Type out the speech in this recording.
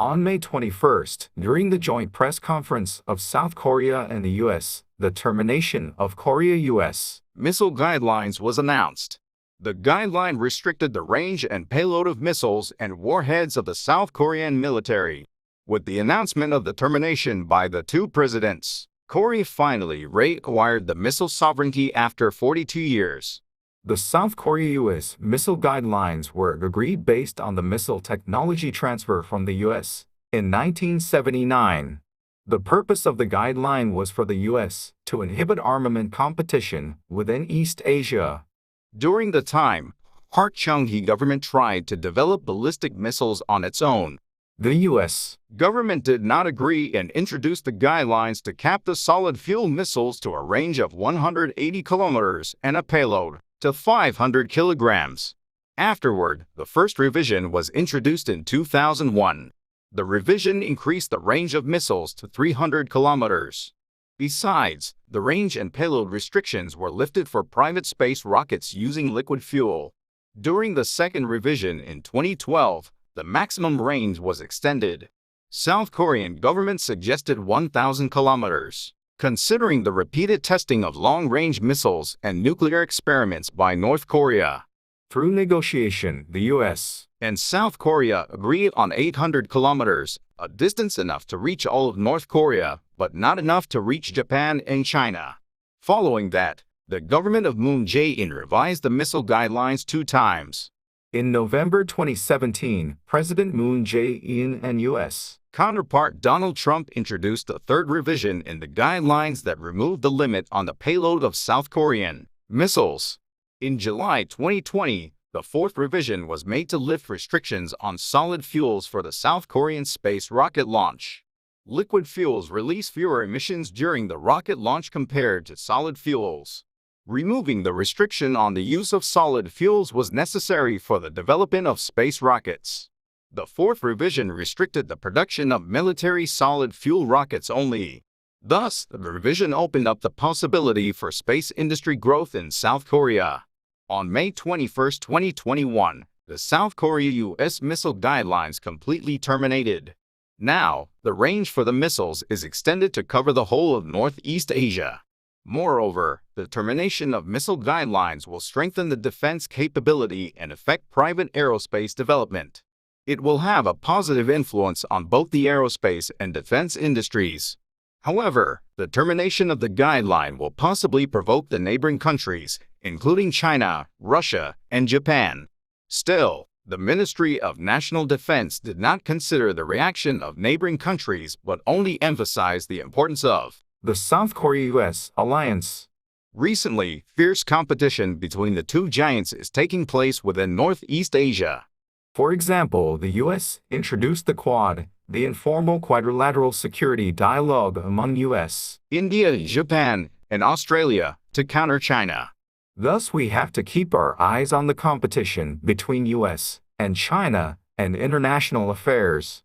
On May 21st, during the joint press conference of South Korea and the U.S., the termination of Korea-U.S. missile guidelines was announced. The guideline restricted the range and payload of missiles and warheads of the South Korean military. With the announcement of the termination by the two presidents, Korea finally reacquired the missile sovereignty after 42 years. The South Korea-U.S. missile guidelines were agreed based on the missile technology transfer from the U.S. in 1979. The purpose of the guideline was for the U.S. to inhibit armament competition within East Asia. During the time, Park Chung-hee government tried to develop ballistic missiles on its own. The U.S. government did not agree and introduced the guidelines to cap the solid fuel missiles to a range of 180 kilometers and a payload to 500 kilograms. Afterward, the first revision was introduced in 2001. The revision increased the range of missiles to 300 kilometers. Besides, the range and payload restrictions were lifted for private space rockets using liquid fuel. During the second revision in 2012, the maximum range was extended. South Korean government suggested 1,000 kilometers. Considering the repeated testing of long-range missiles and nuclear experiments by North Korea. Through negotiation, the U.S. and South Korea agreed on 800 kilometers, a distance enough to reach all of North Korea, but not enough to reach Japan and China. Following that, the government of Moon Jae-in revised the missile guidelines 2 times. In November 2017, President Moon Jae-in and U.S. counterpart Donald Trump introduced a third revision in the guidelines that removed the limit on the payload of South Korean missiles. In July 2020, the fourth revision was made to lift restrictions on solid fuels for the South Korean space rocket launch. Liquid fuels release fewer emissions during the rocket launch compared to solid fuels. Removing the restriction on the use of solid fuels was necessary for the development of space rockets. The fourth revision restricted the production of military solid fuel rockets only. Thus, the revision opened up the possibility for space industry growth in South Korea. On May 21, 2021, the South Korea-U.S. missile guidelines completely terminated. Now, the range for the missiles is extended to cover the whole of Northeast Asia. Moreover, the termination of missile guidelines will strengthen the defense capability and affect private aerospace development. It will have a positive influence on both the aerospace and defense industries. However, the termination of the guideline will possibly provoke the neighboring countries, including China, Russia, and Japan. Still, the Ministry of National Defense did not consider the reaction of neighboring countries but only emphasized the importance of the South Korea-U.S. alliance. Recently, fierce competition between the two giants is taking place within Northeast Asia. For example, the U.S. introduced the Quad, the informal quadrilateral security dialogue among U.S., India, Japan, and Australia to counter China. Thus, we have to keep our eyes on the competition between U.S. and China and international affairs.